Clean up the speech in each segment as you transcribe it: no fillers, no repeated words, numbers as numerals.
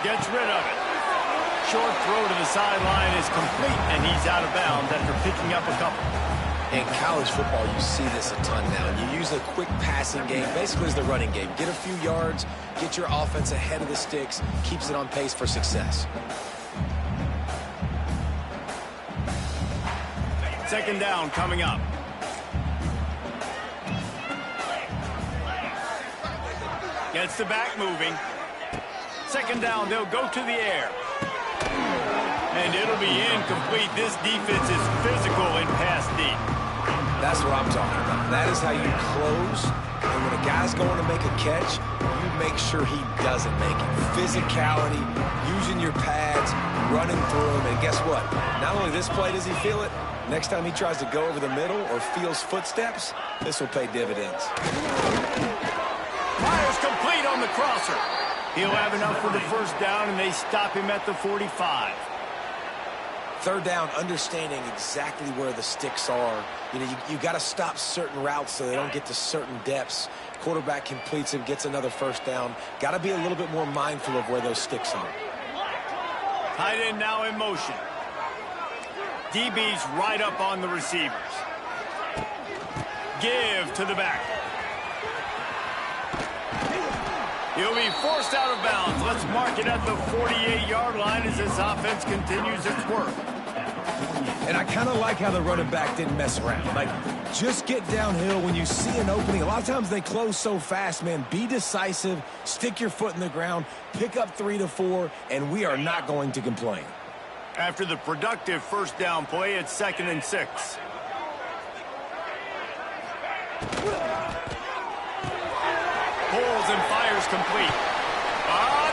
Gets rid of it. Short throw to the sideline is complete, and he's out of bounds after picking up a couple. In college football, you see this a ton now. You use a quick passing game, basically as the running game. Get a few yards, get your offense ahead of the sticks, keeps it on pace for success. Second down coming up. Gets the back moving. Second down, they'll go to the air. And it'll be incomplete. This defense is physical in pass deep. That's what I'm talking about. That is how you close. And when a guy's going to make a catch, you make sure he doesn't make it. Physicality, using your pads, running through him. And guess what? Not only this play does he feel it, next time he tries to go over the middle or feels footsteps, this will pay dividends. Fires complete on the crosser. He'll have enough for the first down, and they stop him at the 45. Third down, understanding exactly where the sticks are. You know, you got to stop certain routes so they don't get to certain depths. Quarterback completes him, gets another first down. Got to be a little bit more mindful of where those sticks are. Tight end now in motion. DB's right up on the receivers. Give to the back. He'll be forced out of bounds. Let's mark it at the 48-yard line as this offense continues its work. And I kind of like how the running back didn't mess around. Like, just get downhill when you see an opening. A lot of times they close so fast, man. Be decisive, stick your foot in the ground, pick up 3 to 4, and we are not going to complain. After the productive first down play, it's 2nd and 6. Pulls and fires complete.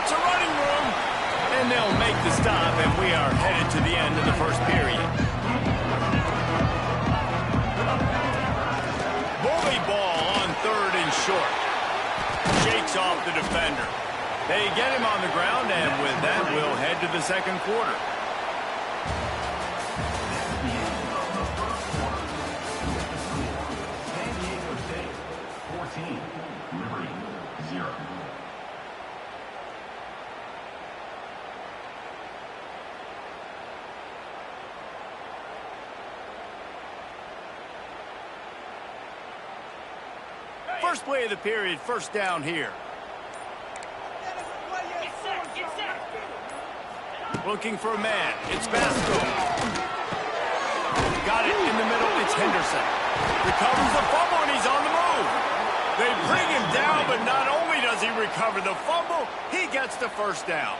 It's a running room. And they'll make the stop, and we are headed to the end of the first period. Bully ball on 3rd and short. Shakes off the defender. They get him on the ground, and with that, we'll head to the second quarter. First play of the period, first down here. Looking for a man. It's Basco. Got it in the middle. It's Henderson. Recovers the fumble, and he's on the move. They bring him down, but not only does he recover the fumble, he gets the first down.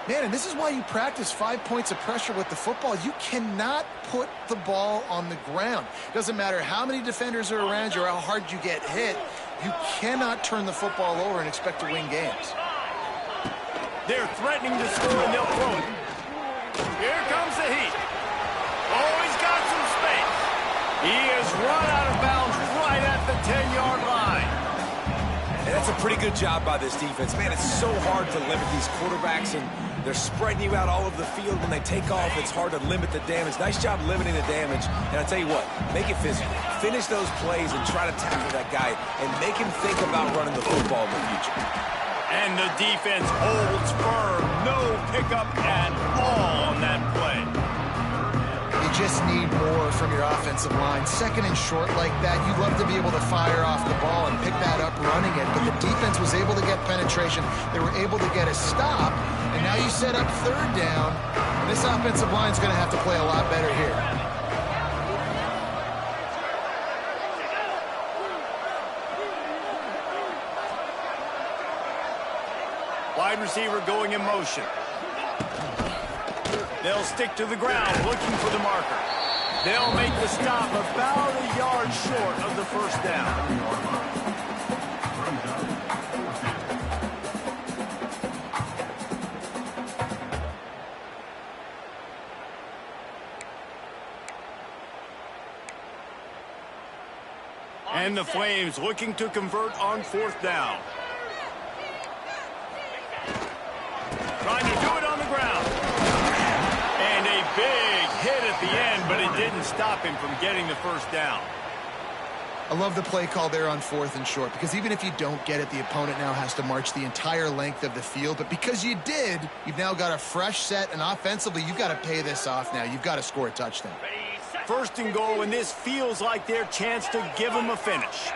Man, and this is why you practice 5 points of pressure with the football. You cannot put the ball on the ground. Doesn't matter how many defenders are around you or how hard you get hit. You cannot turn the football over and expect to win games. They're threatening to score, and they'll throw it. Here comes the heat. Oh, he's got some space. He is run out of bounds right at the 10-yard line. And that's a pretty good job by this defense. Man, it's so hard to limit these quarterbacks, and they're spreading you out all over the field. When they take off, it's hard to limit the damage. Nice job limiting the damage. And I tell you what, make it physical. Finish those plays and try to tackle that guy and make him think about running the football in the future. And the defense holds firm. No pickup at all on that play. You just need more from your offensive line. 2nd and short like that, you'd love to be able to fire off the ball and pick that up running it. But the defense was able to get penetration. They were able to get a stop. And now you set up 3rd down. And this offensive line is going to have to play a lot better here. Wide receiver going in motion. They'll stick to the ground looking for the marker. They'll make the stop about a yard short of the first down. And the Flames looking to convert on 4th down. Trying to do it on the ground. And a big hit at the end, but it didn't stop him from getting the first down. I love the play call there on 4th and short, because even if you don't get it, the opponent now has to march the entire length of the field. But because you did, you've now got a fresh set, and offensively, you've got to pay this off now. You've got to score a touchdown. 1st and goal, and this feels like their chance to give them a finish.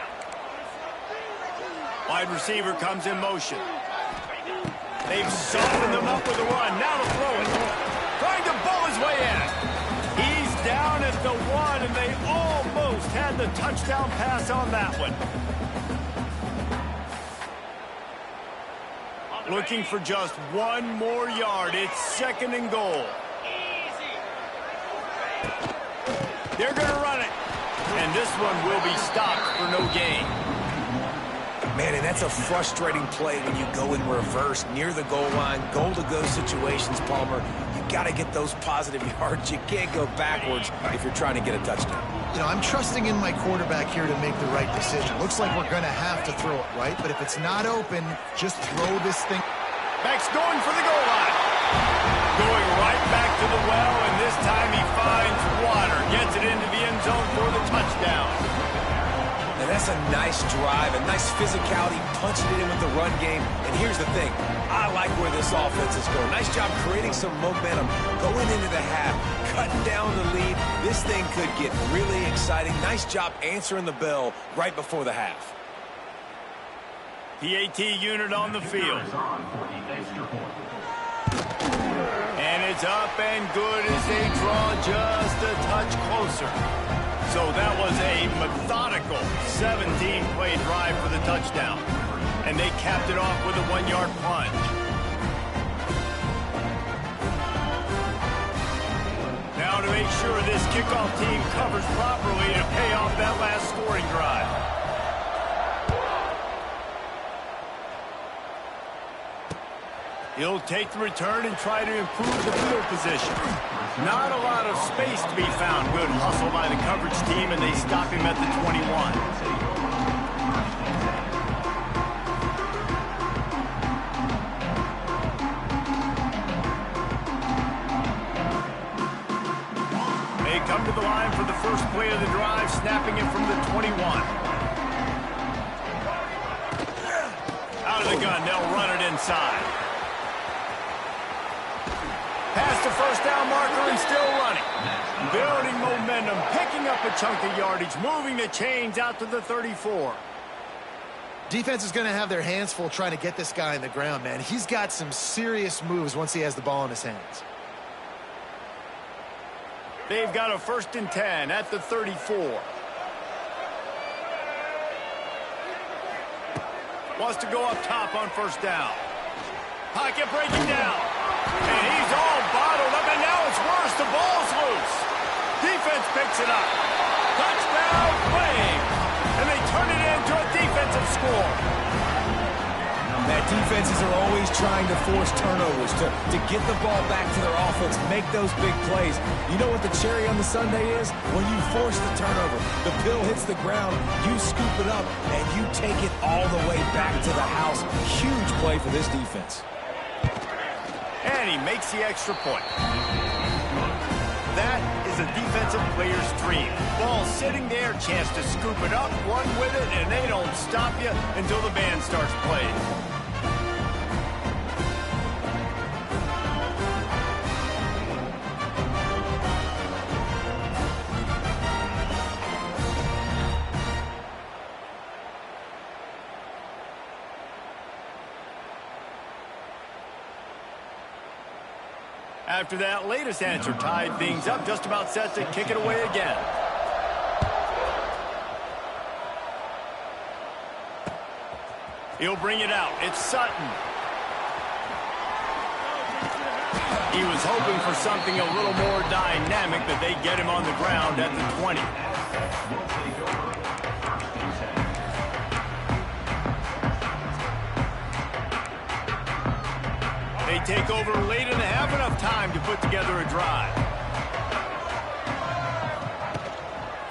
Wide receiver comes in motion. They've softened them up with a run. Now to throw it. Trying to bowl his way in. He's down at the 1, and they almost had the touchdown pass on that one. Looking for just 1 more yard. It's 2nd and goal. They're going to run it. And this one will be stopped for no gain. Man, and that's a frustrating play when you go in reverse near the goal line. Goal-to-go situations, Palmer. You got to get those positive yards. You can't go backwards if you're trying to get a touchdown. You know, I'm trusting in my quarterback here to make the right decision. Looks like we're going to have to throw it, right? But if it's not open, just throw this thing. Max going for the goal line. Going right back to the well, and this time he finds water. Gets it into the end zone for the touchdown. And that's a nice drive, a nice physicality, punching it in with the run game. And here's the thing. I like where this offense is going. Nice job creating some momentum, going into the half, cutting down the lead. This thing could get really exciting. Nice job answering the bell right before the half. PAT unit on the field. And it's up and good as they draw just a touch closer. So that was a methodical 17-play drive for the touchdown. And they capped it off with a 1-yard plunge. Now to make sure this kickoff team covers properly to pay off that last scoring drive. He'll take the return and try to improve the field position. Not a lot of space to be found. Good hustle by the coverage team, and they stop him at the 21. They come to the line for the first play of the drive, snapping it from the 21. Out of the gun, they'll run it inside. Past the first down marker and still running. Building momentum, picking up a chunk of yardage, moving the chains out to the 34. Defense is going to have their hands full trying to get this guy in the ground, man. He's got some serious moves once he has the ball in his hands. They've got a 1st and 10 at the 34. Wants to go up top on 1st down. Pocket breaking down. And he's all bottled up, and now it's worse. The ball's loose. Defense picks it up. Touchdown, Flames. And they turn it into a defensive score. That defenses are always trying to force turnovers, to get the ball back to their offense, make those big plays. You know what the cherry on the sundae is? When you force the turnover, the pill hits the ground, you scoop it up, and you take it all the way back to the house. Huge play for this defense. And he makes the extra point. That is a defensive player's dream. Ball sitting there, chance to scoop it up, run with it, and they don't stop you until the band starts playing. After that latest answer tied things up, just about set to kick it away again. He'll bring it out. It's Sutton. He was hoping for something a little more dynamic, but they get him on the ground at the 20. They take over late and they have enough time to put together a drive.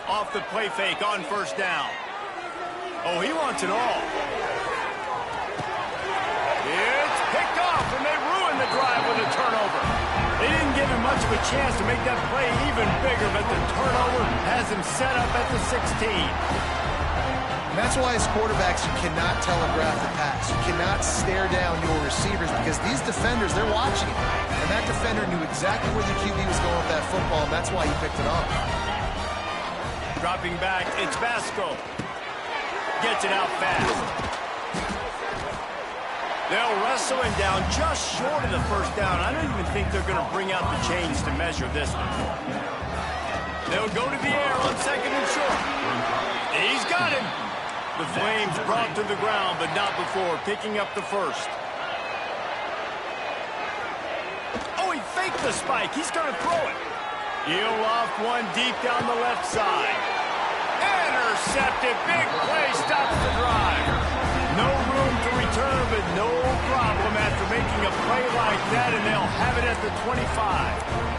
Off the play fake on 1st down. Oh, he wants it all. It's picked off, and they ruin the drive with a turnover. They didn't give him much of a chance to make that play even bigger, but the turnover has him set up at the 16. And that's why as quarterbacks, you cannot telegraph the pass. You cannot stare down your receivers because these defenders, they're watching it. And that defender knew exactly where the QB was going with that football, and that's why he picked it off. Dropping back, it's Vasco. Gets it out fast. They'll wrestle him down just short of the first down. I don't even think they're going to bring out the chains to measure this one. They'll go to the air on second and short. He's got him. The Flames brought to the ground, but not before picking up the first. Oh, he faked the spike. He's going to throw it. He'll loft one deep down the left side. Intercepted. Big play stops the drive. No room to return, but no problem after making a play like that, and they'll have it at the 25.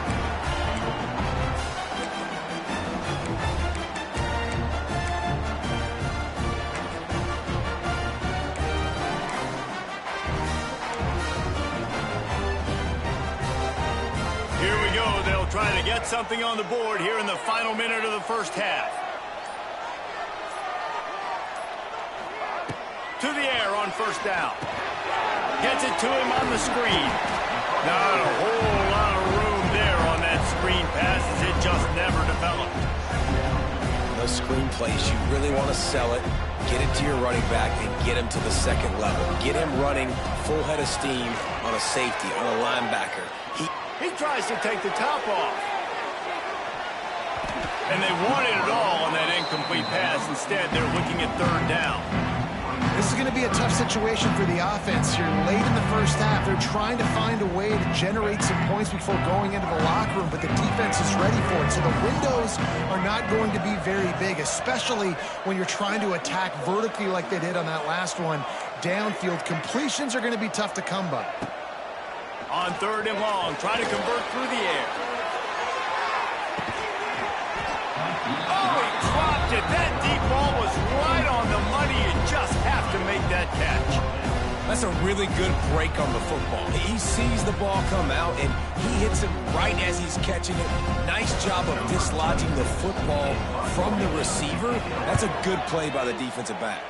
Here we go. They'll try to get something on the board here in the final minute of the first half. To the air on first down. Gets it to him on the screen. Not a whole lot of room there on that screen pass as it just never developed. Those screen plays, you really want to sell it, get it to your running back, and get him to the second level. Get him running full head of steam on a safety, on a linebacker. He tries to take the top off. And they wanted it all on that incomplete pass. Instead, they're looking at third down. This is going to be a tough situation for the offense here. Late in the first half, they're trying to find a way to generate some points before going into the locker room, but the defense is ready for it. So the windows are not going to be very big, especially when you're trying to attack vertically like they did on that last one. Downfield completions are going to be tough to come by. On third and long, trying to convert through the air. Oh, he dropped it. That deep ball was right on the money. You just have to make that catch. That's a really good break on the football. He sees the ball come out, and he hits it right as he's catching it. Nice job of dislodging the football from the receiver. That's a good play by the defensive back.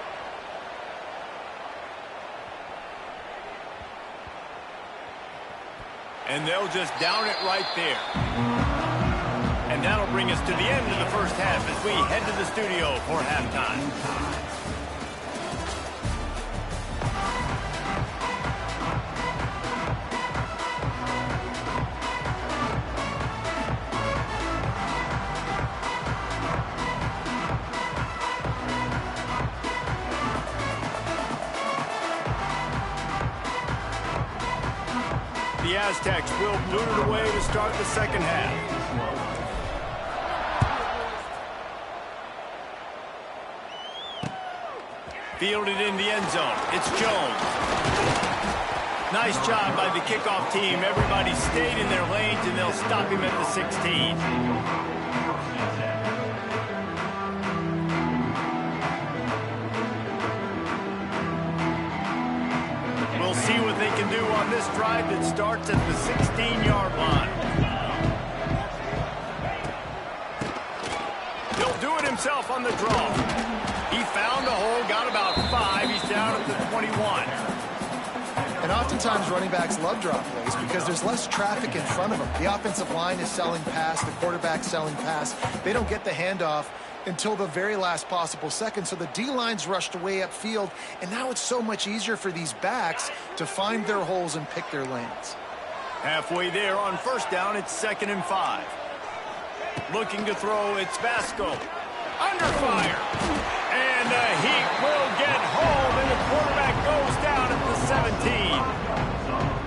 And they'll just down it right there. And that'll bring us to the end of the first half as we head to the studio for halftime. The Aztecs will boot it away to start the second half. Fielded in the end zone. It's Jones. Nice job by the kickoff team. Everybody stayed in their lanes, and they'll stop him at the 16. We'll see what they can do on this drive that starts at the 16-yard line. He'll do it himself on the draw. He found a hole, got about 5. He's down at the 21. And oftentimes running backs love drop plays because there's less traffic in front of them. The offensive line is selling pass, the quarterback's selling pass. They don't get the handoff until the very last possible second. So the D-line's rushed way upfield, and now it's so much easier for these backs to find their holes and pick their lanes. Halfway there on first down, it's 2nd and 5. Looking to throw, it's Vasco. Under fire. And the Heat will get home, and the quarterback goes down at the 17.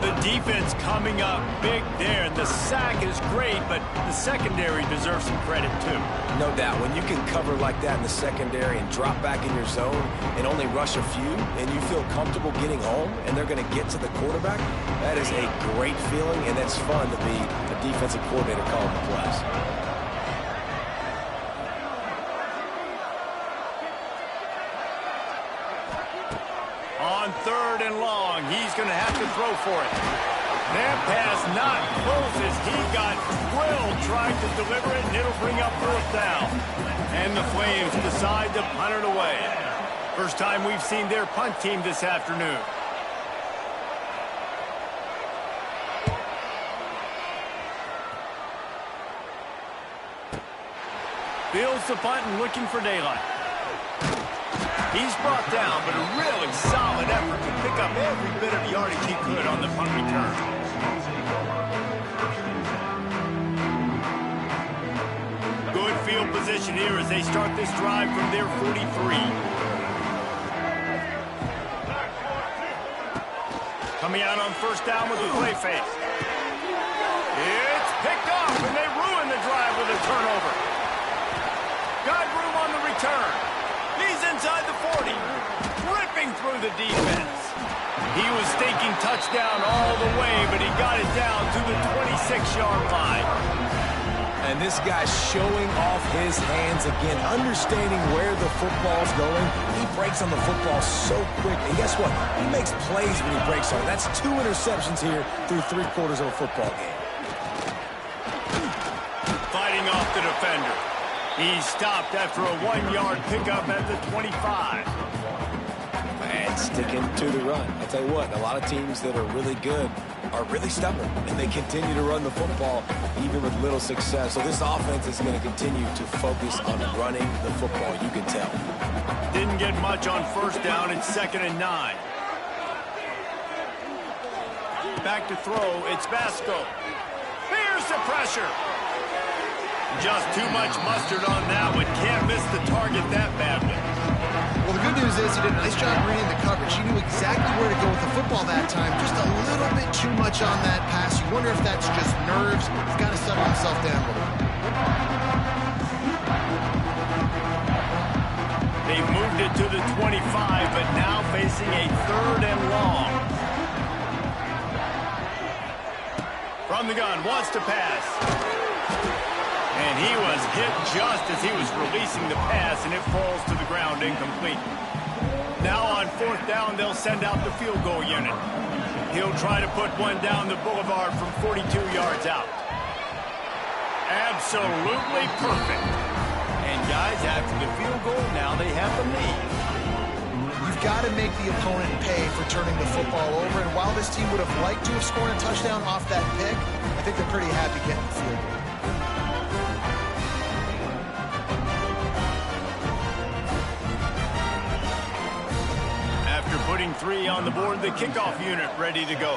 The defense coming up big there, and the sack is great, but the secondary deserves some credit too. No doubt. When you can cover like that in the secondary and drop back in your zone and only rush a few, and you feel comfortable getting home, and they're going to get to the quarterback, that is a great feeling, and it's fun to be a defensive coordinator calling the plays. On third and long, he's going to have to throw for it. That pass not close as he got drilled, tried to deliver it, and it'll bring up fourth down. And the Flames decide to punt it away. First time we've seen their punt team this afternoon. Fields the punt and looking for daylight. He's brought down, but a really solid effort to pick up every bit of yardage he could on the punt return. Good field position here as they start this drive from their 43. Coming out on first down with a play fake. It's picked off, and they ruin the drive with a turnover. Got room on the return. He's inside the 40, ripping through the defense. He was thinking touchdown all the way, but he got it down to the 26-yard line. And this guy's showing off his hands again, understanding where the football's going. He breaks on the football so quick. And guess what? He makes plays when he breaks on it. That's 2 interceptions here through 3/4 of a football game. Fighting off the defender. He's stopped after a 1-yard pickup at the 25. And sticking to the run. I tell you what, a lot of teams that are really good are really stubborn, and they continue to run the football even with little success. So this offense is going to continue to focus on running the football, you can tell. Didn't get much on first down. It's 2nd and 9. Back to throw. It's Vasco. Here's the pressure. Just too much mustard on that one. Can't miss the target that badly. Well, the good news is he did a nice job reading the coverage. He knew exactly where to go with the football that time. Just a little bit too much on that pass. You wonder if that's just nerves. He's got to settle himself down a little bit. They've moved it to the 25, but now facing a 3rd and long. From the gun, wants to pass. And he was hit just as he was releasing the pass, and it falls to the ground incomplete. Now on 4th down, they'll send out the field goal unit. He'll try to put one down the boulevard from 42 yards out. Absolutely perfect. And guys, after the field goal, now they have the lead. You've got to make the opponent pay for turning the football over, and while this team would have liked to have scored a touchdown off that pick, I think they're pretty happy getting the field goal. Putting 3 on the board, the kickoff unit ready to go.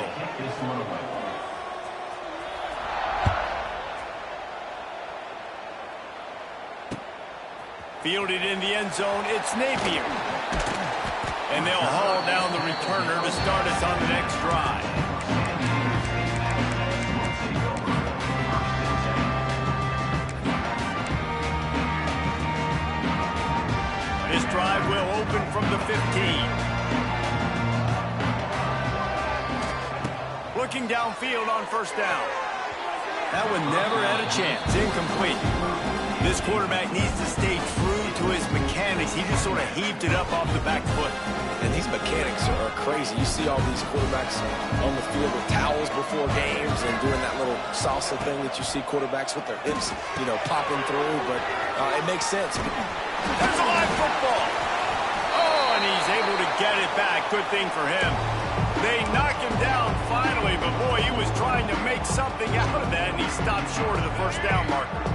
Fielded in the end zone, it's Napier. And they'll haul down the returner to start us on the next drive. This drive will open from the 15. Looking downfield on first down. That one never had a chance. Incomplete. This quarterback needs to stay true to his mechanics. He just sort of heaved it up off the back foot. And these mechanics are crazy. You see all these quarterbacks on the field with towels before games and doing that little salsa thing that you see quarterbacks with their hips, you know, popping through. But it makes sense. There's a live football. Oh, and he's able to get it back. Good thing for him. They knock him down finally, but boy, he was trying to make something out of that, and he stopped short of the first down marker.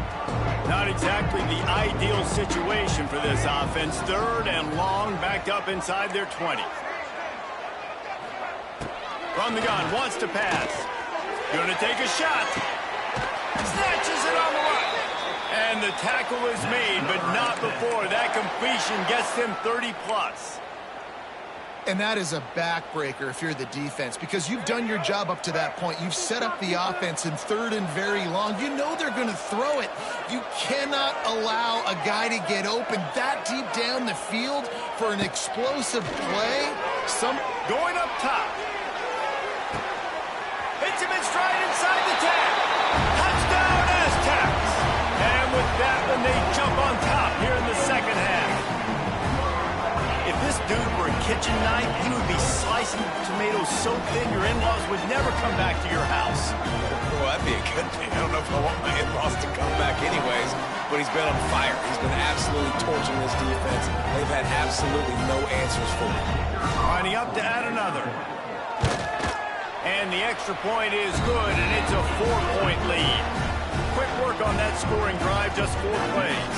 Not exactly the ideal situation for this offense. 3rd and long, backed up inside their 20. From the gun, wants to pass. Gonna take a shot. Snatches it on the run. And the tackle is made, but not before. That completion gets them 30+. And that is a backbreaker if you're the defense, because you've done your job up to that point. You've set up the offense in 3rd and very long. You know they're going to throw it. You cannot allow a guy to get open that deep down the field for an explosive play. Going up top. Hits him in stride inside the 10. Touchdown Aztecs. And with that one, they jump on top here in the second half. If this dude were a kitchen knife, he would be slicing tomatoes so thin your in-laws would never come back to your house. Well, that'd be a good thing. I don't know if I want my in-laws to come back anyways, but he's been on fire. He's been absolutely torching this defense. They've had absolutely no answers for him. Lining up to add another. And the extra point is good, and it's a 4-point lead. Quick work on that scoring drive, just 4 plays.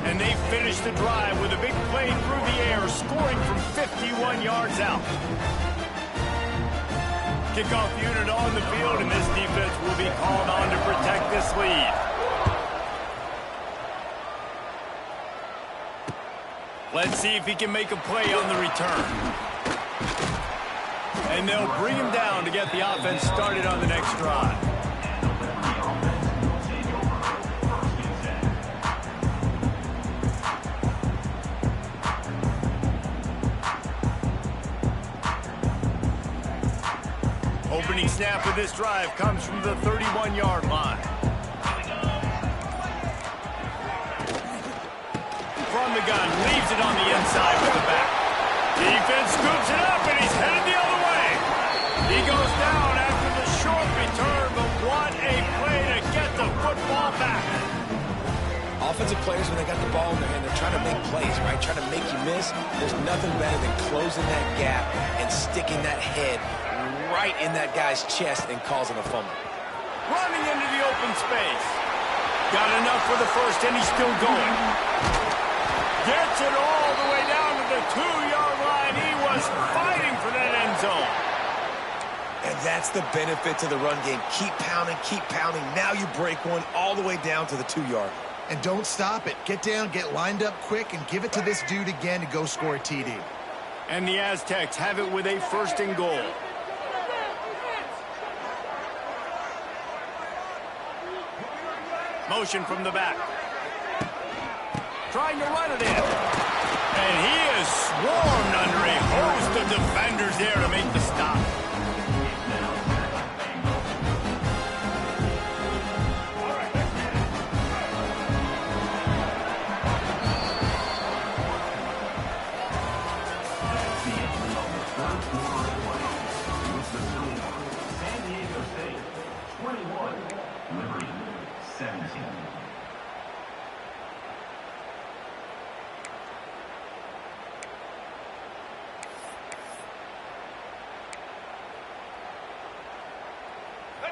And they finish the drive with a big play through the air, scoring from 51 yards out. Kickoff unit on the field, and this defense will be called on to protect this lead. Let's see if he can make a play on the return. And they'll bring him down to get the offense started on the next drive. Opening snap of this drive comes from the 31-yard line. From the gun, leaves it on the inside with the back. Defense scoops it up, and he's headed the other way. He goes down after the short return, but what a play to get the football back. Offensive players, when they got the ball in their hand, they're trying to make plays, right? Trying to make you miss. There's nothing better than closing that gap and sticking that head right in that guy's chest and causing a fumble. Running into the open space. Got enough for the first, and he's still going. Gets it all the way down to the 2-yard line. He was fighting for that end zone. And that's the benefit to the run game. Keep pounding, keep pounding. Now you break one all the way down to the 2-yard. And don't stop it. Get down, get lined up quick, and give it to this dude again to go score a TD. And the Aztecs have it with a 1st and goal. Motion from the back. Trying to run it in. And he is swarmed under a host of defenders there to make the stop.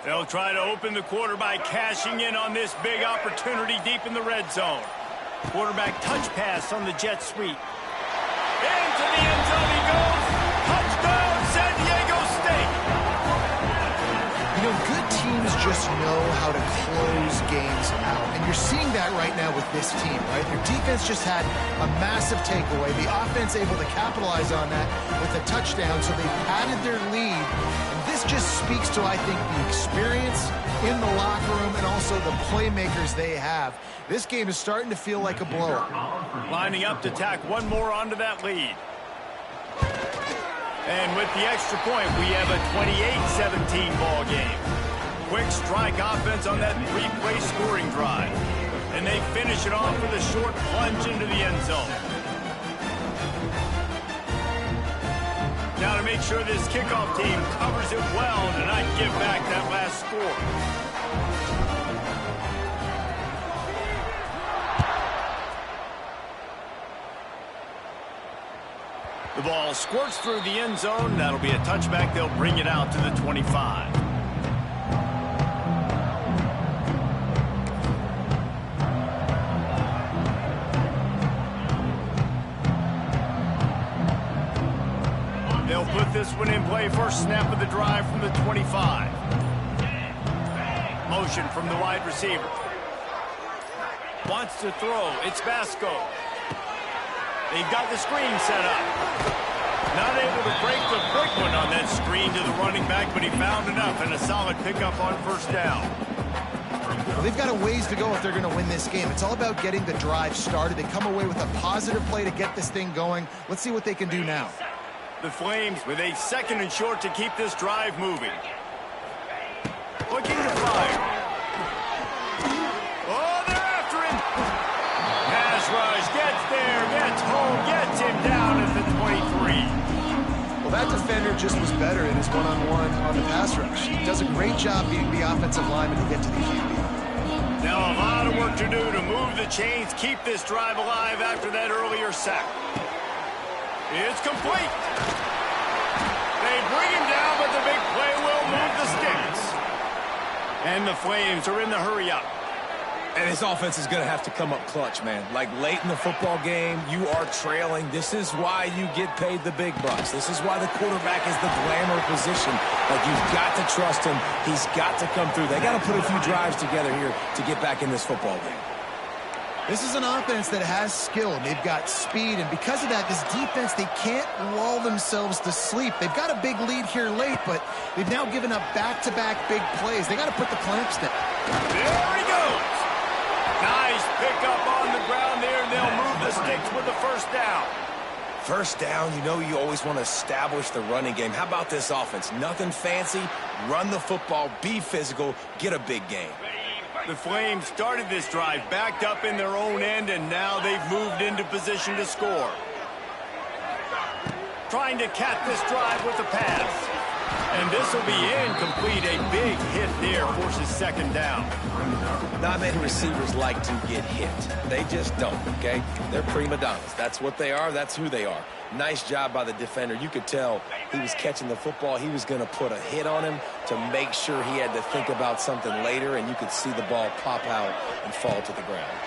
They'll try to open the quarter by cashing in on this big opportunity deep in the red zone. Quarterback touch pass on the jet sweep. Into the end zone he goes. Touchdown, San Diego State. You know, good teams just know how to close games out. And you're seeing that right now with this team, right? Their defense just had a massive takeaway. The offense able to capitalize on that with a touchdown, so they padded their lead. This just speaks to, I think, the experience in the locker room and also the playmakers they have. This game is starting to feel like a blowout. Lining up to tack one more onto that lead. And with the extra point, we have a 28-17 ball game. Quick strike offense on that 3-play scoring drive. And they finish it off with a short plunge into the end zone. Now to make sure this kickoff team covers it well to not give back that last score. The ball squirts through the end zone. That'll be a touchback. They'll bring it out to the 25. They'll put this one in play. First snap of the drive from the 25. Motion from the wide receiver. Wants to throw. It's Vasco. They've got the screen set up. Not able to break the big one on that screen to the running back, but he found enough and a solid pickup on first down. Well, they've got a ways to go if they're going to win this game. It's all about getting the drive started. They come away with a positive play to get this thing going. Let's see what they can do now. The Flames with a 2nd and short to keep this drive moving. Looking to fire. Oh, they're after him. Pass rush, gets there, gets home, gets him down at the 23. that defender just was better in his one-on-one on the pass rush. He does a great job being the offensive lineman to get to the QB. Now a lot of work to do to move the chains, keep this drive alive after that earlier sack. It's complete. They bring him down, but the big play will move the sticks. And the Flames are in the hurry-up. And his offense is going to have to come up clutch, man. Like late in the football game, you are trailing. This is why you get paid the big bucks. This is why the quarterback is the glamour position. Like, you've got to trust him. He's got to come through. They got to put a few drives together here to get back in this football game. This is an offense that has skill. They've got speed, and because of that, this defense, they can't lull themselves to sleep. They've got a big lead here late, but they've now given up back-to-back big plays. They got to put the clamps down. There he goes. Nice pickup on the ground there, and they'll move the sticks with the first down. First down, you know you always want to establish the running game. How about this offense? Nothing fancy. Run the football, be physical, get a big game. The Flames started this drive backed up in their own end, and now they've moved into position to score. Trying to cap this drive with the pass. And this will be incomplete. A big hit there forces second down. Not many receivers like to get hit. They just don't, okay? They're prima donnas. That's what they are. That's who they are. Nice job by the defender. You could tell he was catching the football. He was going to put a hit on him to make sure he had to think about something later, and you could see the ball pop out and fall to the ground.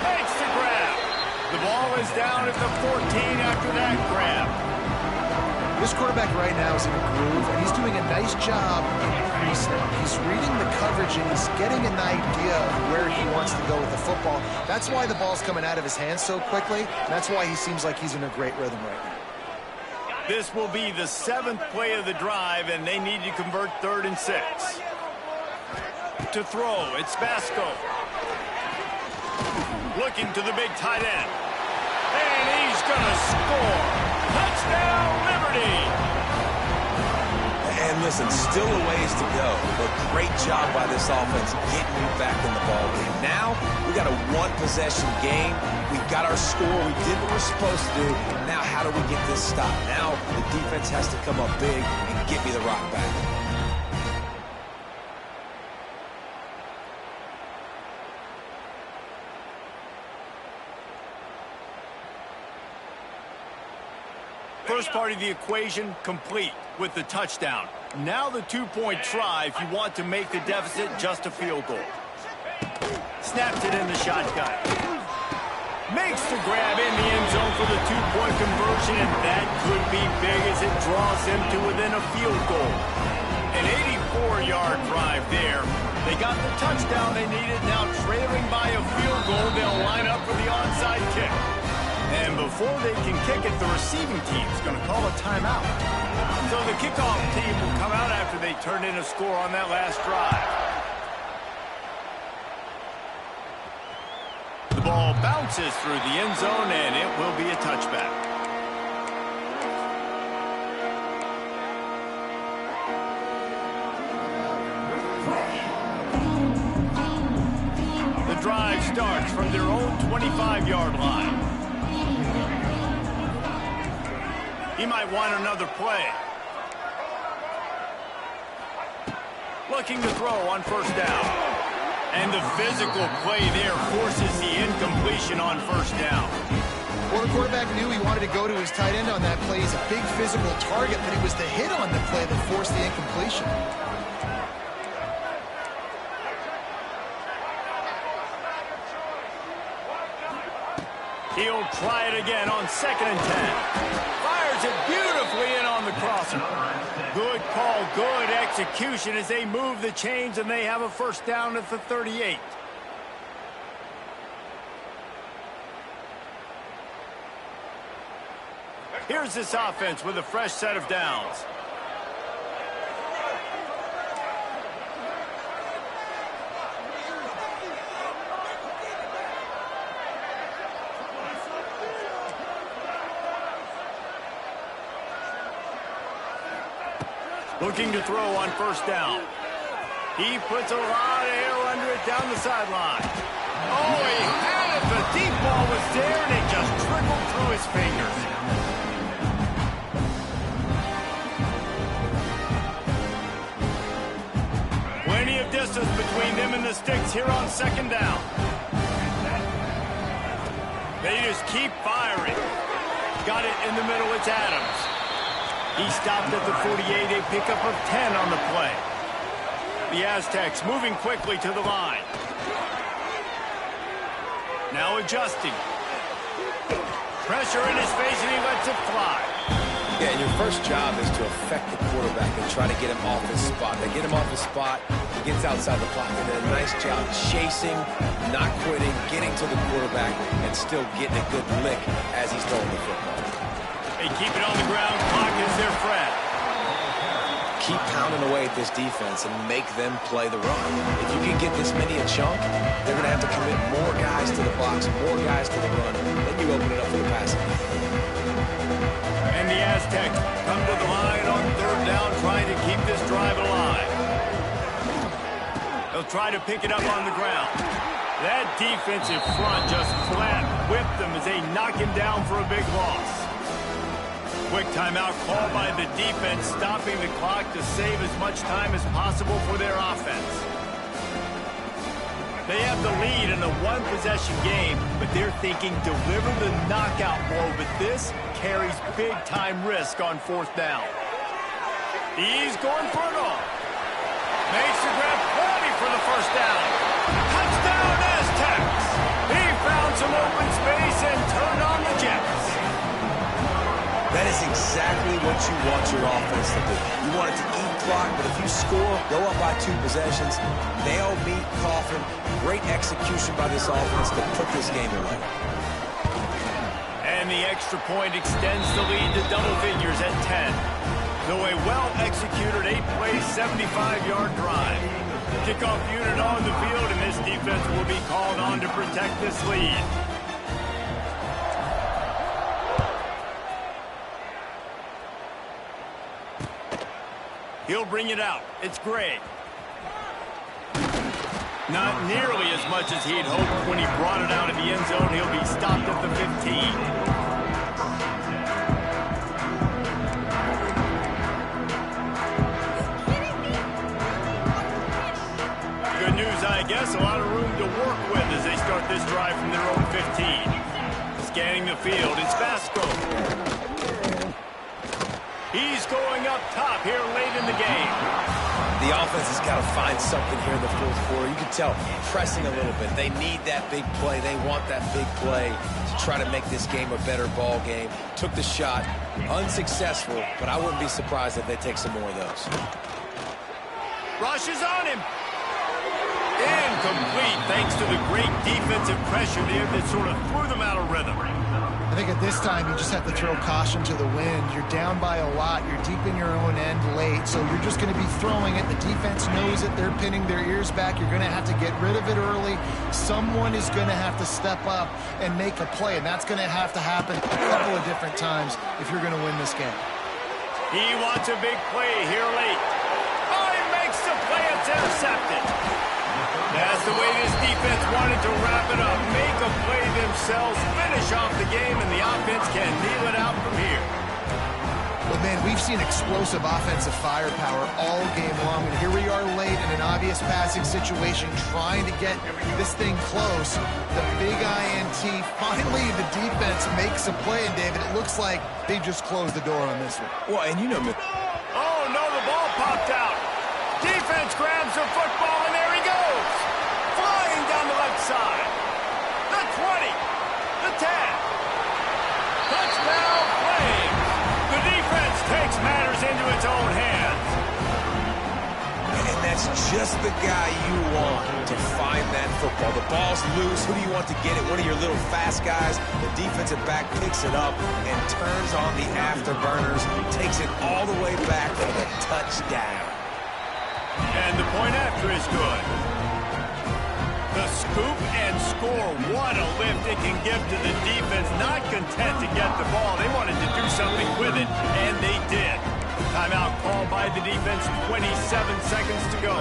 Makes the grab. The ball is down at the 14 after that grab. This quarterback right now is in a groove, and he's doing a nice job in pre-snap. He's reading the coverage, and he's getting an idea of where he wants to go with the football. That's why the ball's coming out of his hands so quickly. That's why he seems like he's in a great rhythm right now. This will be the 7th play of the drive, and they need to convert 3rd and 6. To throw, it's Vasco. Looking to the big tight end. And he's going to score. Touchdown, Liberty! And listen, still a ways to go, but great job by this offense getting you back in the ball game. Now, we got a one-possession game. We've got our score. We did what we're supposed to do. Now, how do we get this stopped? Now, the defense has to come up big and get me the rock back. First part of the equation complete with the touchdown. Now the two-point try if you want to make the deficit just a field goal. Snaps it in the shotgun. Makes the grab in the end zone for the two-point conversion, and that could be big as it draws him to within a field goal. An 84-yard drive there. They got the touchdown they needed. Now trailing by a field goal, they'll line up for the onside kick. And before they can kick it, the receiving team's going to call a timeout. So the kickoff team will come out after they turn in a score on that last drive. The ball bounces through the end zone, and it will be a touchback. The drive starts from their own 25-yard line. He might want another play. Looking to throw on first down. And the physical play there forces the incompletion on first down. Well, the quarterback knew he wanted to go to his tight end on that play. He's a big physical target, but it was the hit on the play that forced the incompletion. He'll try it again on 2nd and 10. Fires it beautifully in on the crosser. Good call, good execution as they move the chains, and they have a first down at the 38. Here's this offense with a fresh set of downs. Looking to throw on first down. He puts a lot of air under it down the sideline. Oh, he had it. The deep ball was there, and it just trickled through his fingers. distance between them and the sticks here on second down. They just keep firing. Got it in the middle. It's Adams. He stopped at the 48, a pickup of 10 on the play. The Aztecs moving quickly to the line. Now adjusting. Pressure in his face, and he lets it fly. Yeah, and your first job is to affect the quarterback and try to get him off his spot. They get him off his spot, he gets outside the pocket, and a nice job chasing, not quitting, getting to the quarterback, and still getting a good lick as he's throwing the football. They keep it on the ground. Clock is their friend. Keep pounding away at this defense and make them play the run. If you can get this many a chunk, they're going to have to commit more guys to the box, more guys to the run. Then you open it up for the passing. And the Aztecs come to the line on third down, trying to keep this drive alive. They'll try to pick it up on the ground. That defensive front just flat whipped them as they knock him down for a big loss. Quick timeout called by the defense, stopping the clock to save as much time as possible for their offense. They have the lead in a one-possession game, but they're thinking deliver the knockout blow, but this carries big-time risk on fourth down. He's going for it all. Makes the grab, plenty for the first down. Touchdown, Aztecs! He found some open space and turned on the Jets. That is exactly what you want your offense to do. You want it to eat clock, but if you score, go up by 2 possessions, nail, meet, coffin. Great execution by this offense to put this game away. And the extra point extends the lead to double figures at 10. Though a well-executed 8-play, 75-yard drive. Kickoff unit on the field, and this defense will be called on to protect this lead. He'll bring it out. It's Gggg. Not nearly as much as he'd hoped when he brought it out of the end zone. He'll be stopped at the 15. Good news, I guess. A lot of room to work with as they start this drive from their own 15. Scanning the field. It's Vasco. He's going up top here late in the game. The offense has got to find something here in the fourth quarter. You can tell, pressing a little bit. They need that big play. They want that big play to try to make this game a better ball game. Took the shot. Unsuccessful, but I wouldn't be surprised if they take some more of those. Rush is on him. Incomplete, thanks to the great defensive pressure there that sort of threw them out of rhythm. I think at this time, you just have to throw caution to the wind. You're down by a lot. You're deep in your own end late, so you're just going to be throwing it. The defense knows it. They're pinning their ears back. You're going to have to get rid of it early. Someone is going to have to step up and make a play, and that's going to have to happen a couple of different times if you're going to win this game. He wants a big play here late. Oh, he makes the play. It's intercepted. That's the way this defense wanted to wrap it up. Make a play themselves, finish off the game, and the offense can kneel it out from here. Well, man, we've seen explosive offensive firepower all game long, and here we are late in an obvious passing situation trying to get this thing close. The big INT, finally the defense makes a play, and David, it looks like they just closed the door on this one. Well, and you know, oh, no, the ball popped out. Defense grabs the football, and there he goes. Flying down the left side. The 20. The 10. Touchdown Flames. The defense takes matters into its own hands. and that's just the guy you want to find that football. The ball's loose. Who do you want to get it? One of your little fast guys. The defensive back picks it up and turns on the afterburners, takes it all the way back for the touchdown. And the point after is good. The scoop and score. What a lift it can give to the defense. Not content to get the ball. They wanted to do something with it, and they did. Timeout called by the defense. 27 seconds to go.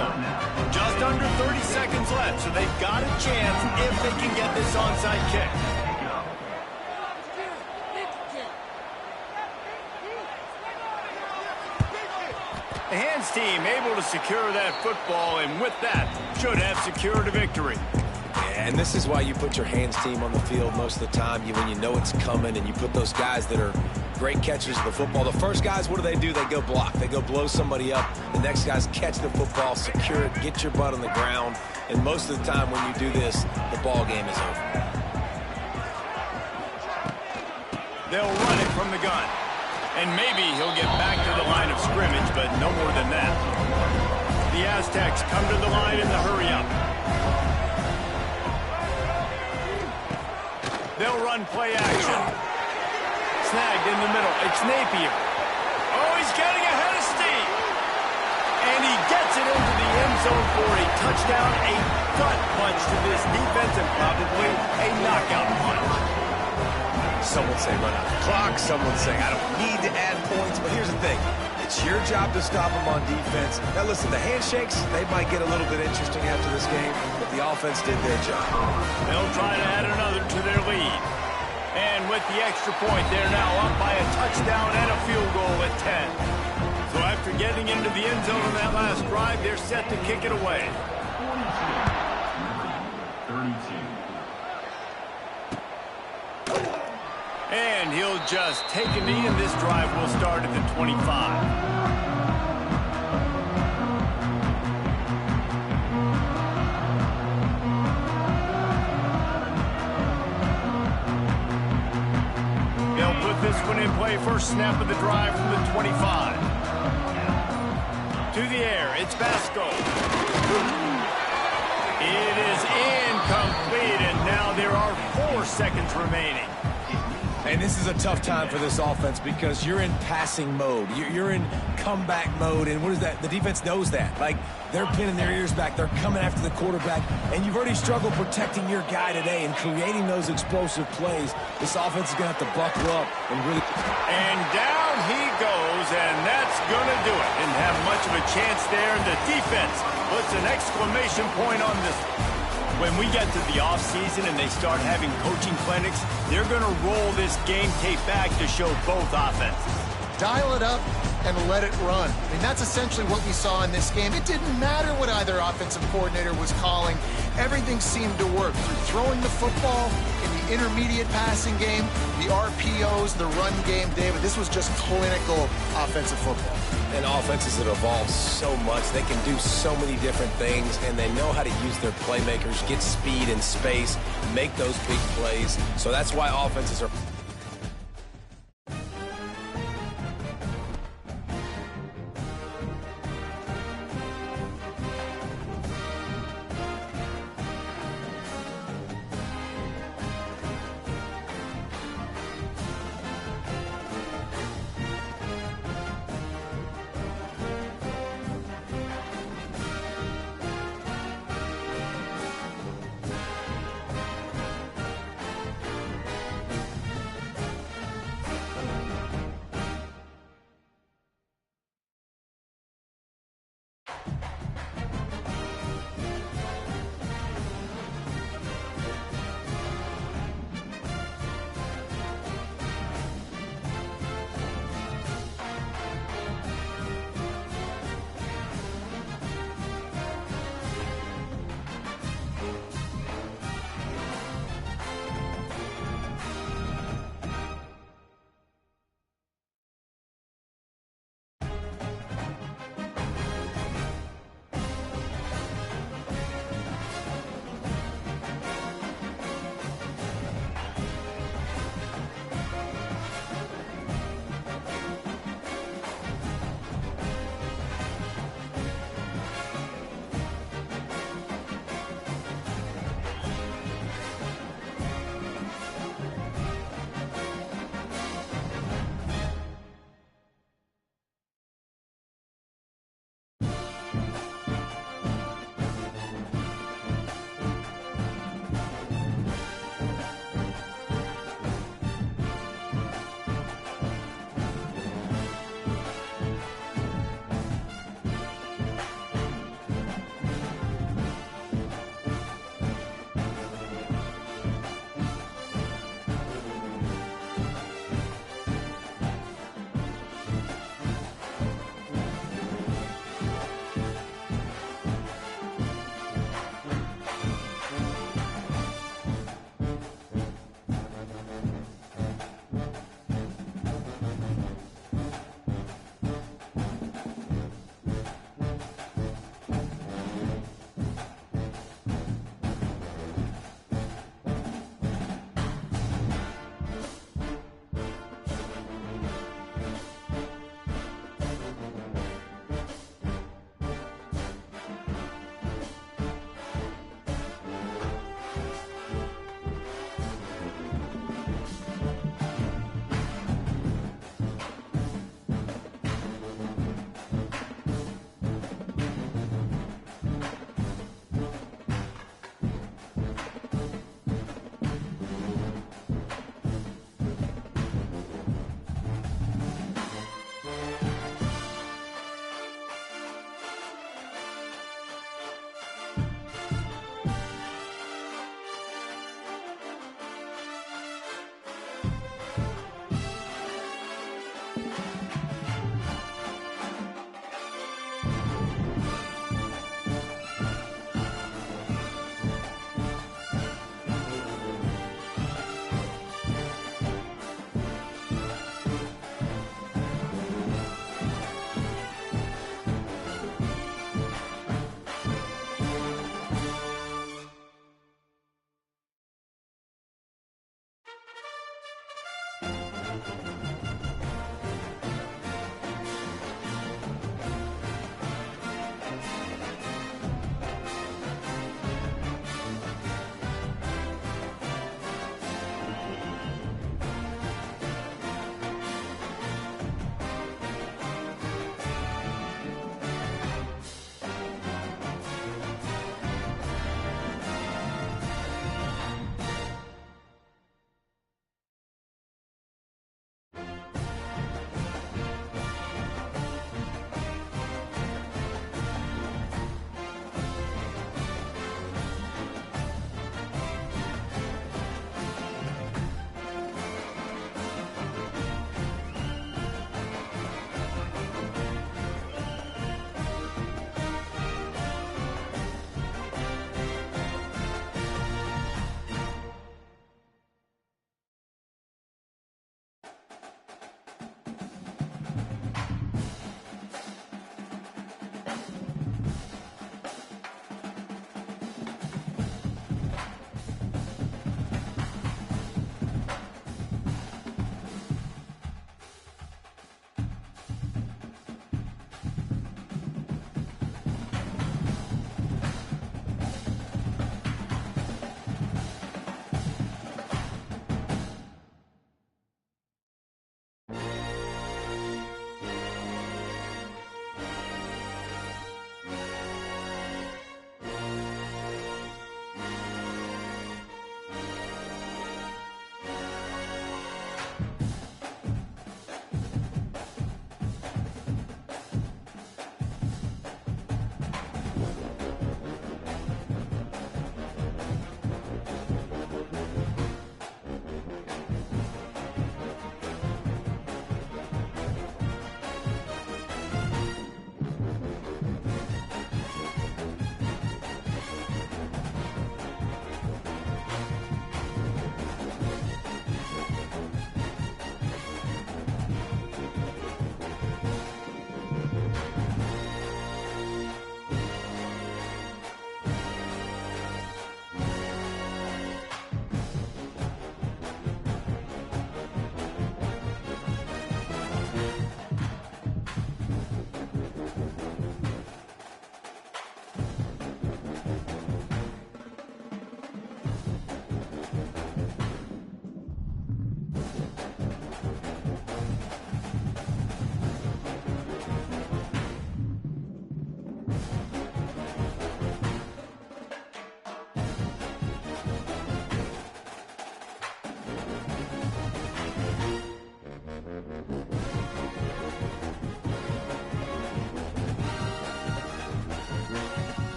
Just under 30 seconds left, so they've got a chance if they can get this onside kick. The hands team able to secure that football, and with that, should have secured a victory. And this is why you put your hands team on the field most of the time, when you know it's coming, and you put those guys that are great catchers of the football. The first guys, what do? They go block. They go blow somebody up. The next guys catch the football, secure it, get your butt on the ground. And most of the time when you do this, the ball game is over. They'll run it from the gun. And maybe he'll get back to the line of scrimmage, but no more than that. The Aztecs come to the line in the hurry-up. They'll run play action. Snagged in the middle. It's Napier. Oh, he's getting ahead of Steve. And he gets it into the end zone for a touchdown, a gut punch to this defense, and probably a knockout punch. Some would say run out the clock. Some would say I don't need to add points. But here's the thing. It's your job to stop them on defense. Now, listen, the handshakes, they might get a little bit interesting after this game, but the offense did their job. They'll try to add another to their lead. And with the extra point, they're now up by a touchdown and a field goal at 10. So after getting into the end zone on that last drive, they're set to kick it away. 32. And he'll just take a knee, and this drive will start at the 25. They'll put this one in play. First snap of the drive from the 25. To the air, it's Basco. It is incomplete, and now there are 4 seconds remaining. And this is a tough time for this offense because you're in passing mode. You're in comeback mode. And what is that? The defense knows that. Like, they're pinning their ears back. They're coming after the quarterback. And you've already struggled protecting your guy today and creating those explosive plays. This offense is going to have to buckle up and really... And down he goes, and that's going to do it. Didn't have much of a chance there. And the defense puts an exclamation point on this. When we get to the offseason and they start having coaching clinics, they're going to roll this game tape back to show both offenses. Dial it up and let it run. I mean, that's essentially what we saw in this game. It didn't matter what either offensive coordinator was calling. Everything seemed to work through throwing the football, in the intermediate passing game, the RPOs, the run game. David, this was just clinical offensive football. And offenses have evolved so much. They can do so many different things, and they know how to use their playmakers, get speed and space, make those big plays. So that's why offenses are...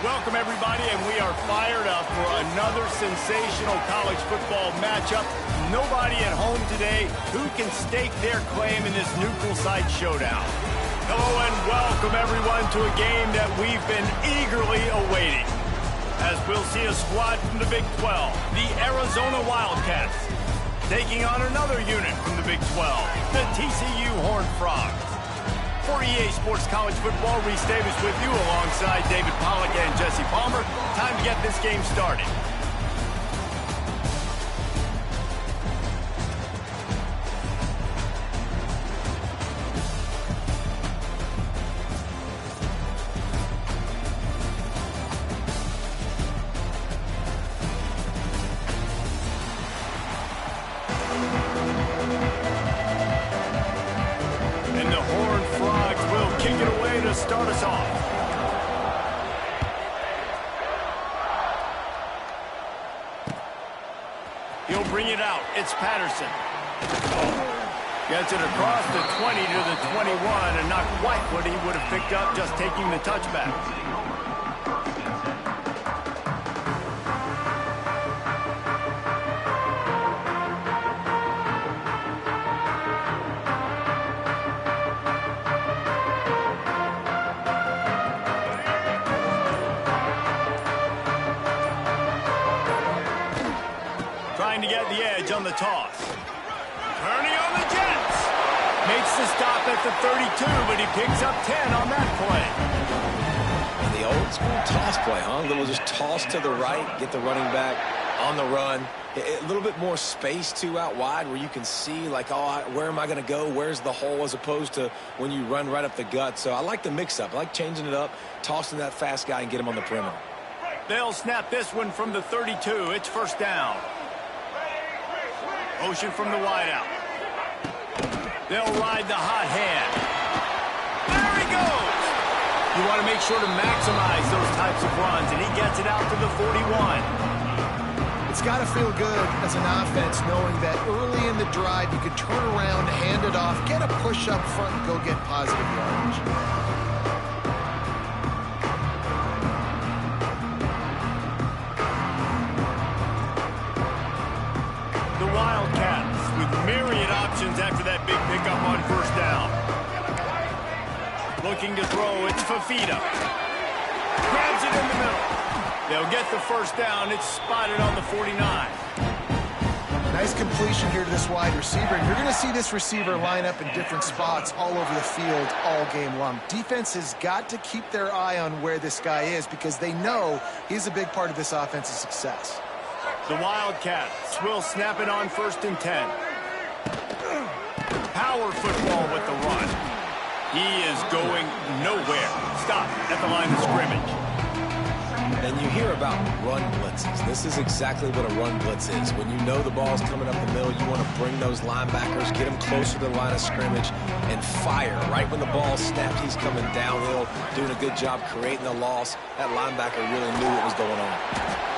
Welcome, everybody, and we are fired up for another sensational college football matchup. Nobody at home today who can stake their claim in this neutral site showdown. Hello and welcome, everyone, to a game that we've been eagerly awaiting. As we'll see a squad from the Big 12, the Arizona Wildcats, taking on another unit from the Big 12, the TCU Horned Frogs. For EA Sports College Football, Reese Davis with you alongside David Pollack and Jesse Palmer. Time to get this game started. Start us off. He'll bring it out. It's Patterson. Gets it across the 20 to the 21, and not quite what he would have picked up just taking the touchback. To get the edge on the toss. Turning on the Jets. Makes the stop at the 32, but he picks up 10 on that play. And the old school toss play, huh? A little just toss to the right, get the running back on the run. A little bit more space, too, out wide where you can see, like, oh, where am I going to go? Where's the hole? As opposed to when you run right up the gut. So I like the mix-up. I like changing it up, tossing that fast guy and get him on the perimeter. They'll snap this one from the 32. It's first down. Motion from the wideout. They'll ride the hot hand. There he goes. You want to make sure to maximize those types of runs, and he gets it out to the 41. It's got to feel good as an offense knowing that early in the drive you could turn around, hand it off, get a push up front, and go get positive yardage. Wildcats with myriad options after that big pickup on first down. Looking to throw, it's Fafita. Grabs it in the middle. They'll get the first down. It's spotted on the 49. Nice completion here to this wide receiver. And you're going to see this receiver line up in different spots all over the field all game long. Defense has got to keep their eye on where this guy is because they know he's a big part of this offense's success. The Wildcats will snap it on first and 10. Power football with the run. He is going nowhere. Stop at the line of scrimmage. And you hear about run blitzes. This is exactly what a run blitz is. When you know the ball's coming up the middle, you want to bring those linebackers, get them closer to the line of scrimmage, and fire. Right when the ball snapped, he's coming downhill, doing a good job creating the loss. That linebacker really knew what was going on.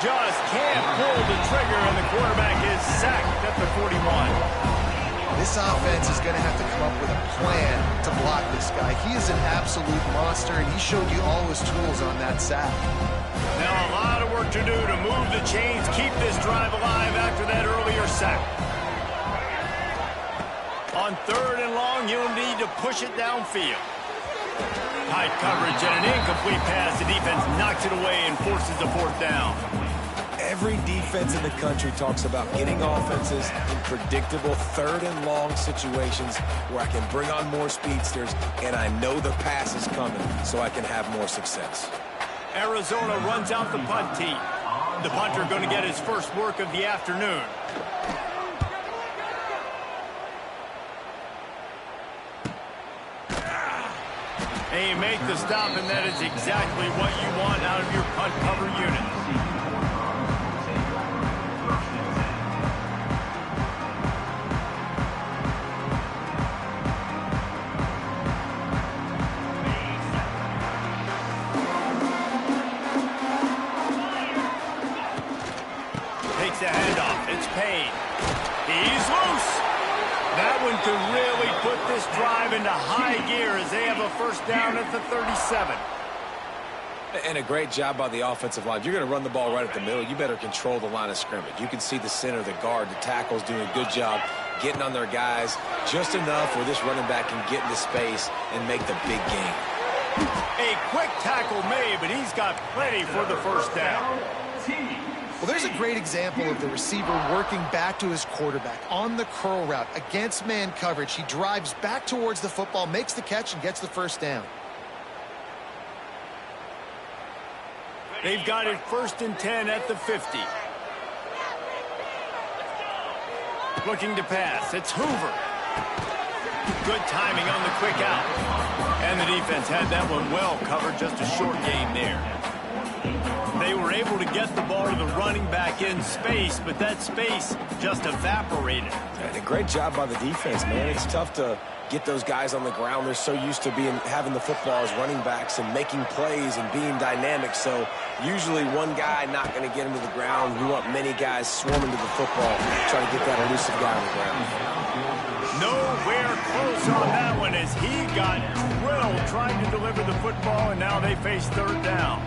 Just can't pull the trigger, and the quarterback is sacked at the 41. This offense is going to have to come up with a plan to block this guy. He is an absolute monster, and he showed you all his tools on that sack. Now a lot of work to do to move the chains, keep this drive alive after that earlier sack. On third and long, you'll need to push it downfield. Tight coverage and an incomplete pass. The defense knocks it away and forces a fourth down. Every defense in the country talks about getting offenses in predictable third and long situations where I can bring on more speedsters and I know the pass is coming so I can have more success. Arizona runs out the punt team. The punter going to get his first work of the afternoon. And you make the stop, and that is exactly what you want out of your punt cover unit. Takes a handoff. It's Payne. He's loose. That one could really put this drive into high gear as they have a first down at the 37. And a great job by the offensive line. If you're going to run the ball right at the middle, you better control the line of scrimmage. You can see the center, the guard, the tackles doing a good job getting on their guys just enough where this running back can get into space and make the big gain. A quick tackle made, but he's got plenty for the first down. Well, there's a great example of the receiver working back to his quarterback on the curl route against man coverage. He drives back towards the football, makes the catch, and gets the first down. They've got it 1st and 10 at the 50. Looking to pass. It's Hoover. Good timing on the quick out. And the defense had that one well covered. Just a short gain there. They were able to get the ball to the running back in space, but that space just evaporated. And a great job by the defense, man. It's tough to get those guys on the ground. They're so used to having the football as running backs and making plays and being dynamic. So usually one guy not going to get him to the ground. You want many guys swarming to the football, trying to get that elusive guy on the ground. Nowhere close on that one as he got drilled trying to deliver the football, and now they face 3rd down.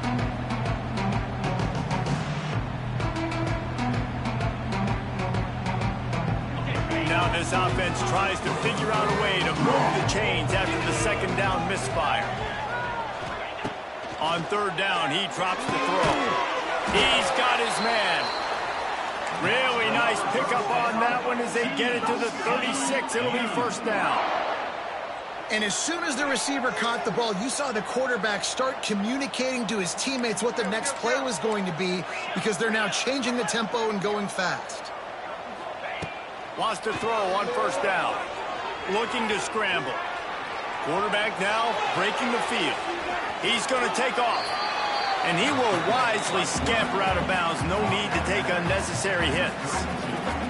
Now this offense tries to figure out a way to move the chains after the 2nd down misfire. On 3rd down, he drops the throw. He's got his man. Really nice pickup on that one as they get it to the 36. It'll be 1st down. And as soon as the receiver caught the ball, you saw the quarterback start communicating to his teammates what the next play was going to be because they're now changing the tempo and going fast. Wants to throw on 1st down. Looking to scramble. Quarterback now breaking the field. He's going to take off. And he will wisely scamper out of bounds. No need to take unnecessary hits.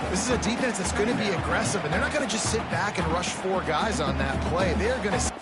This is a defense that's going to be aggressive, and they're not going to just sit back and rush 4 guys on that play. They're going to...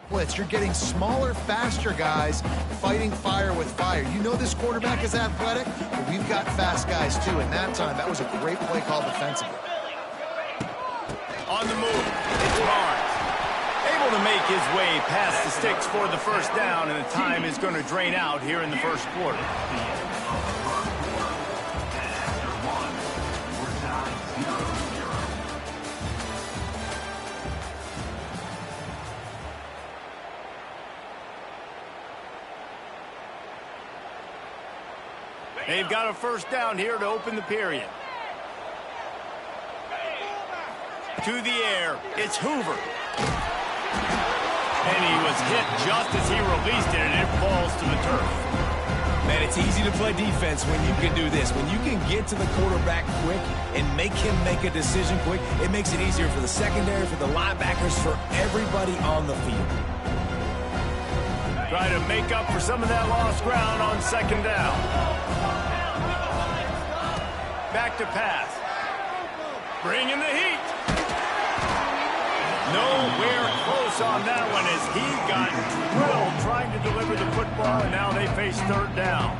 blitz. You're getting smaller, faster guys fighting fire with fire. You know this quarterback is athletic, but we've got fast guys too. And that time, that was a great play call defensively. On the move, it's Barnes. Able to make his way past the sticks for the first down, and the time is going to drain out here in the first quarter. They've got a first down here to open the period. To the air, it's Hoover. And he was hit just as he released it, and it falls to the turf. Man, it's easy to play defense when you can do this. When you can get to the quarterback quick and make him make a decision quick, it makes it easier for the secondary, for the linebackers, for everybody on the field. Try to make up for some of that lost ground on second down. Back to pass. Bringing the heat. Nowhere close on that one as he got drilled trying to deliver the football, and now they face third down.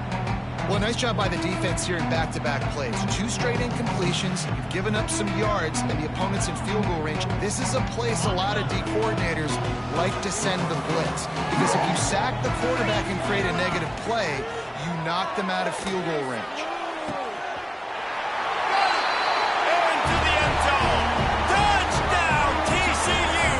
Well, nice job by the defense here in back-to-back plays. 2 straight incompletions. You've given up some yards, and the opponent's in field goal range. This is a place a lot of D coordinators like to send the blitz. Because if you sack the quarterback and create a negative play, you knock them out of field goal range. Into the end zone. Touchdown, TCU!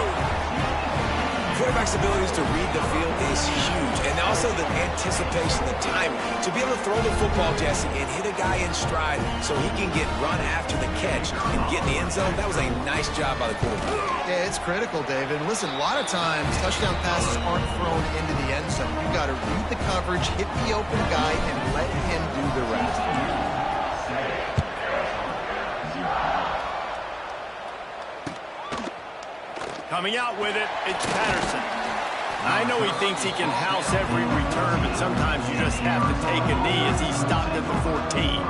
Quarterback's abilities to read the field is huge, and also the anticipation, the time to be able to throw the football, Jesse, and hit a guy in stride so he can get run after the catch and get in the end zone. That was a nice job by the quarterback. Yeah, it's critical, David. Listen, a lot of times touchdown passes aren't thrown into the end zone. You've got to read the coverage, hit the open guy, and let him do the rest. Coming out with it, it's Patterson. I know he thinks he can house every return, but sometimes you just have to take a knee as he stopped at the 14.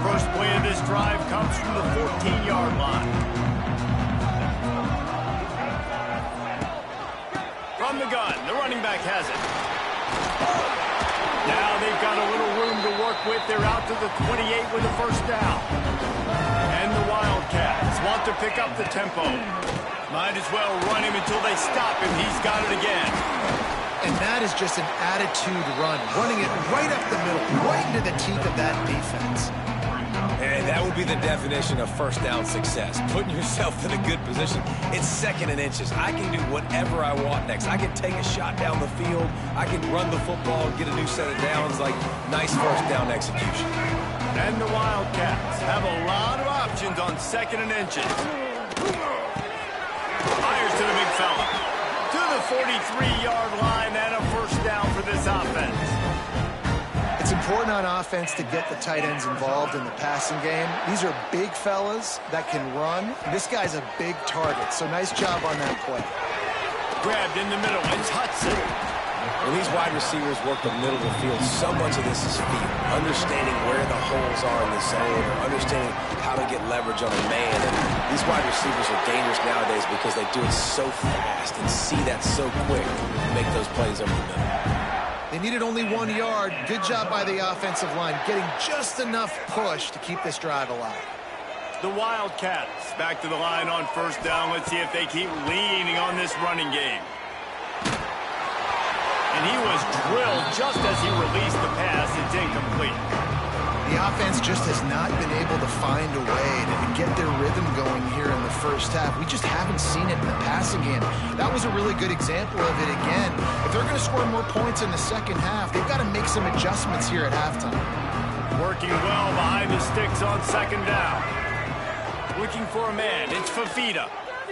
First play of this drive comes from the 14-yard line. From the gun, the running back has it. Now they've got a little room to work with. They're out to the 28 with a first down. And the Wildcats want to pick up the tempo. Might as well run him until they stop him. He's got it again. And that is just an attitude run, running it right up the middle, right into the teeth of that defense. And that would be the definition of first down success. Putting yourself in a good position. It's second and inches. I can do whatever I want next. I can take a shot down the field. I can run the football, get a new set of downs. Like, nice first down execution. And the Wildcats have a lot of options on second and inches. Fires to the big fella. To the 43-yard line and a first down for this offense. It's important on offense to get the tight ends involved in the passing game. These are big fellas that can run. This guy's a big target, so nice job on that play. Grabbed in the middle, it's Hudson. When these wide receivers work the middle of the field, so much of this is feel. Understanding where the holes are in the zone, or understanding how to get leverage on a man. And these wide receivers are dangerous nowadays because they do it so fast and see that so quick to make those plays over the middle. They needed only 1 yard. Good job by the offensive line, getting just enough push to keep this drive alive. The Wildcats back to the line on first down. Let's see if they keep leaning on this running game. And he was drilled just as he released the pass. It's incomplete. The offense just has not been able to find a way to get their rhythm going here in the first half. We just haven't seen it in the passing game. That was a really good example of it again. If they're going to score more points in the second half, they've got to make some adjustments here at halftime. Working well behind the sticks on second down. Looking for a man. It's Fafita.